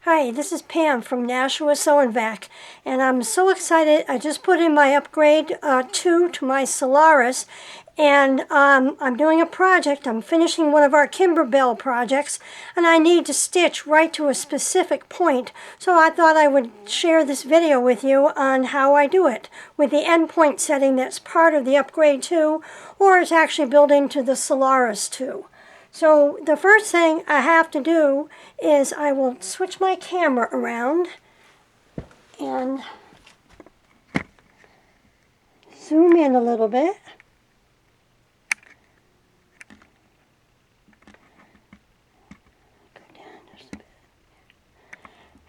Hi, this is Pam from Nashua Sew and Vac, and I'm so excited. I just put in my upgrade 2 to my Solaris, and I'm doing a project. I'm finishing one of our Kimberbell projects, and I need to stitch right to a specific point. So I thought I would share this video with you on how I do it with the endpoint setting that's part of the upgrade 2, or it's actually built into the Solaris 2. So the first thing I have to do is I will switch my camera around and zoom in a little bit. Go down just a bit.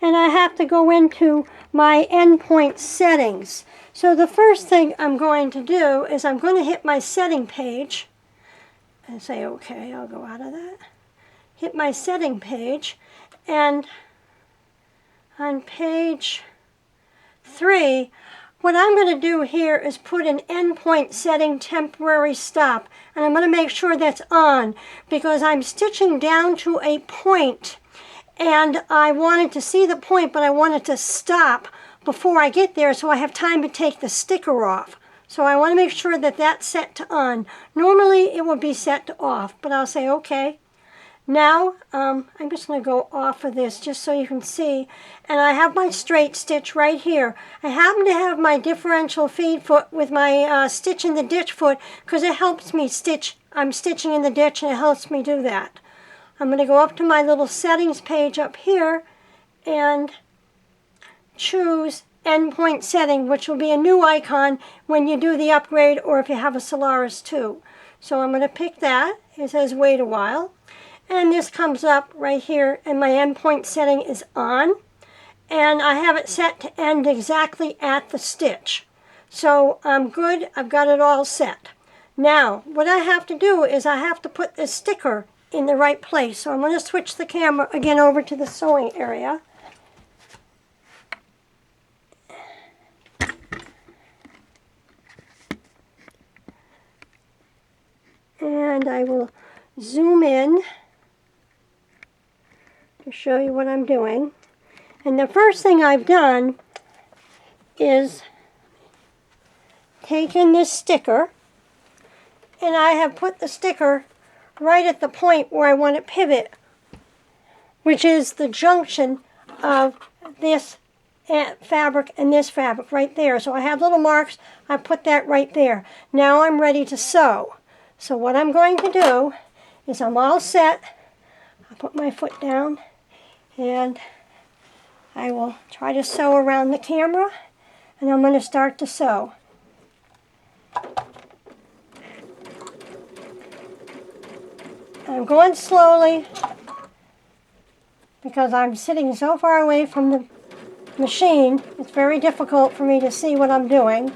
And I have to go into my endpoint settings. So the first thing I'm going to do is I'm going to hit my setting page and say, okay, I'll go out of that. Hit my setting page, and on page 3, what I'm going to do here is put an endpoint setting temporary stop, and I'm going to make sure that's on because I'm stitching down to a point, and I wanted to see the point, but I wanted to stop before I get there so I have time to take the sticker off. So I want to make sure that that's set to on. Normally it would be set to off, but I'll say okay. Now I'm just going to go off of this just so you can see. And I have my straight stitch right here. I happen to have my differential feed foot with my stitch in the ditch foot because it helps me stitch. I'm stitching in the ditch and it helps me do that. I'm going to go up to my little settings page up here and choose endpoint setting, which will be a new icon when you do the upgrade or if you have a Solaris 2. So I'm going to pick that. It says wait a while. And this comes up right here, and my endpoint setting is on. And I have it set to end exactly at the stitch. So I'm good. I've got it all set. Now, what I have to do is I have to put this sticker in the right place. So I'm going to switch the camera again over to the sewing area. And I will zoom in to show you what I'm doing. And the first thing I've done is taken this sticker, and I have put the sticker right at the point where I want to pivot, which is the junction of this fabric and this fabric right there. So I have little marks. I put that right there. Now I'm ready to sew. So what I'm going to do is I'm all set. I'll put my foot down and I will try to sew around the camera, and I'm going to start to sew. I'm going slowly because I'm sitting so far away from the machine. It's very difficult for me to see what I'm doing.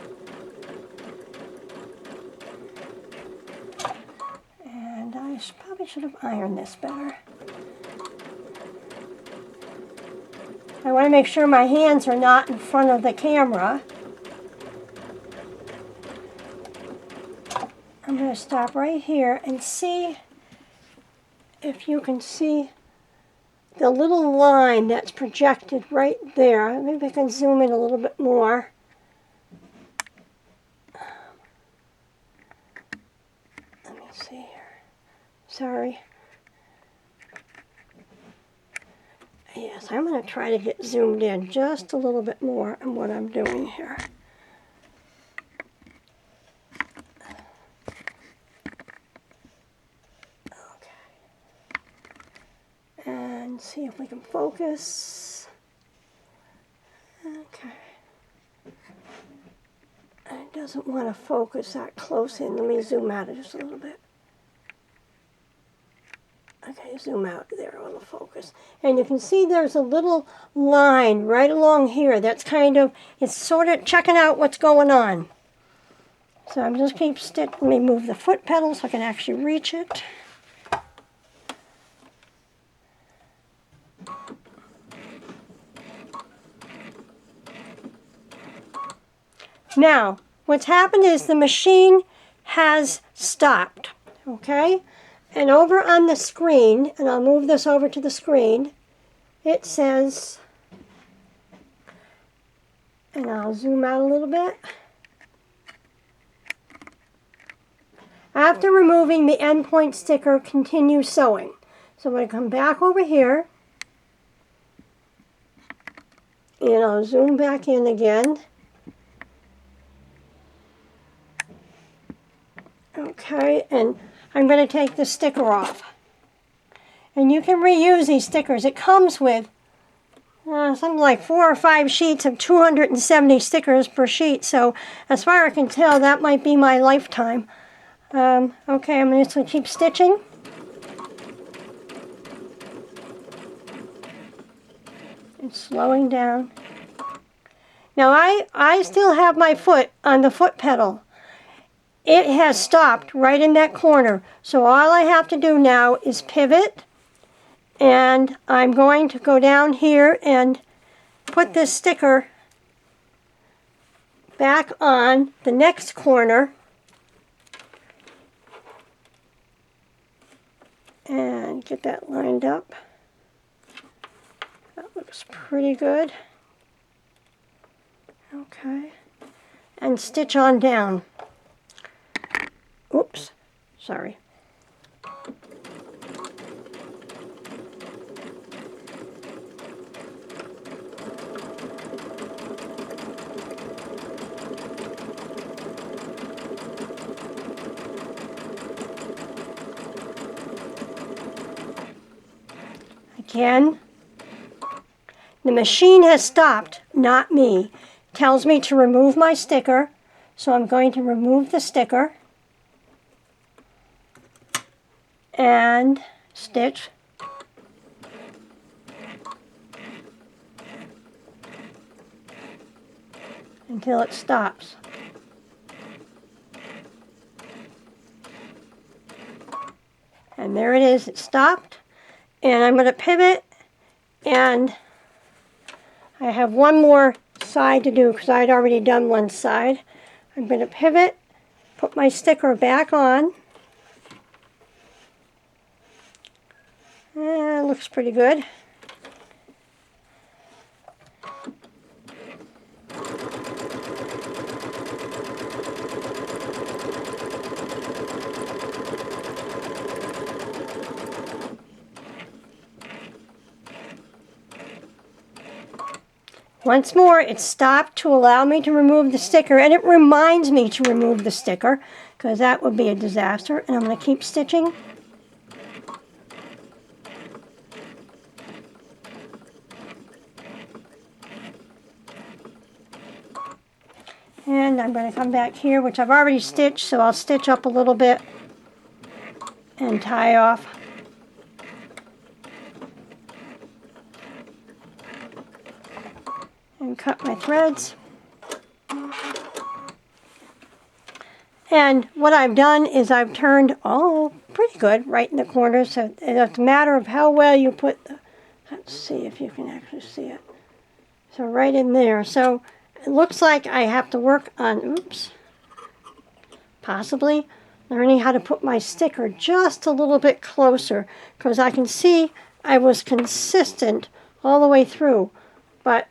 I probably should have ironed this better. I want to make sure my hands are not in front of the camera. I'm going to stop right here and see if you can see the little line that's projected right there. Maybe I can zoom in a little bit more. Let me see here. Sorry. Yes, I'm going to try to get zoomed in just a little bit more on what I'm doing here. Okay. And see if we can focus. Okay. It doesn't want to focus that close in. Let me zoom out just a little bit. Okay, zoom out there on the focus. And you can see there's a little line right along here that's kind of, it's sort of checking out what's going on. So I'm just keep stitching. Let me move the foot pedal so I can actually reach it. Now, what's happened is the machine has stopped, okay? And over on the screen, and I'll move this over to the screen, it says, and I'll zoom out a little bit. After removing the endpoint sticker, continue sewing. So I'm going to come back over here, and I'll zoom back in again. Okay, and I'm going to take the sticker off. And you can reuse these stickers. It comes with something like 4 or 5 sheets of 270 stickers per sheet. So as far as I can tell, that might be my lifetime. Okay, I'm going to keep stitching. It's slowing down. Now I still have my foot on the foot pedal. It has stopped right in that corner. So all I have to do now is pivot. And I'm going to go down here and put this sticker back on the next corner. And get that lined up. That looks pretty good. Okay. And stitch on down. Oops, sorry. Again, the machine has stopped, not me. It tells me to remove my sticker, so I'm going to remove the sticker and stitch. Until it stops. And there it is, it stopped. And I'm going to pivot, and I have one more side to do because I'd already done one side. I'm going to pivot, put my sticker back on. It looks pretty good. Once more, it stopped to allow me to remove the sticker, and it reminds me to remove the sticker, because that would be a disaster. And I'm going to keep stitching. And I'm going to come back here, which I've already stitched, so I'll stitch up a little bit and tie off. And cut my threads. And what I've done is I've turned, pretty good, right in the corner. So it's a matter of how well you put the, let's see if you can actually see it. So right in there. So it looks like I have to work on, possibly learning how to put my sticker just a little bit closer, because I can see I was consistent all the way through, but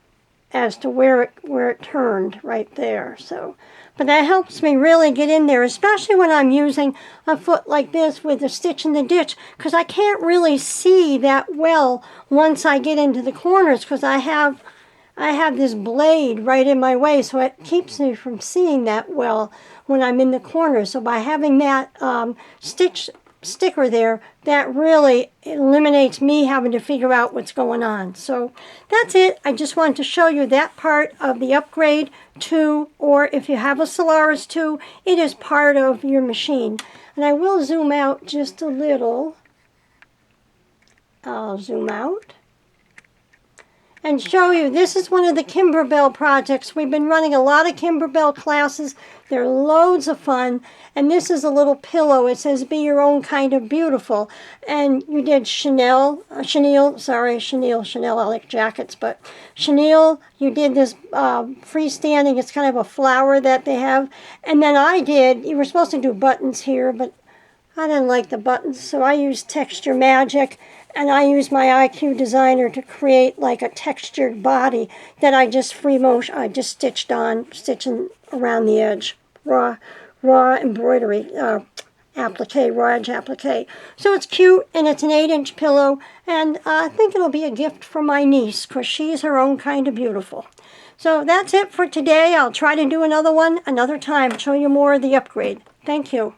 as to where it turned right there. So, but that helps me really get in there, especially when I'm using a foot like this with a stitch in the ditch, because I can't really see that well once I get into the corners, because I have this blade right in my way, so it keeps me from seeing that well when I'm in the corner. So by having that sticker there, that really eliminates me having to figure out what's going on. So that's it. I just wanted to show you that part of the upgrade to, or if you have a Solaris 2, it is part of your machine. And I will zoom out just a little. I'll zoom out and show you, this is one of the Kimberbell projects. We've been running a lot of Kimberbell classes. They're loads of fun. And this is a little pillow. It says, be your own kind of beautiful. And you did Chanel, I like jackets, but Chanel, you did this freestanding, it's kind of a flower that they have. And then I did, you were supposed to do buttons here, but I didn't like the buttons, so I used Texture Magic. And I use my IQ designer to create like a textured body that I just I just stitching around the edge. Raw embroidery, raw edge applique. So it's cute, and it's an 8-inch pillow, and I think it'll be a gift for my niece, because she's her own kind of beautiful. So that's it for today. I'll try to do another one another time, show you more of the upgrade. Thank you.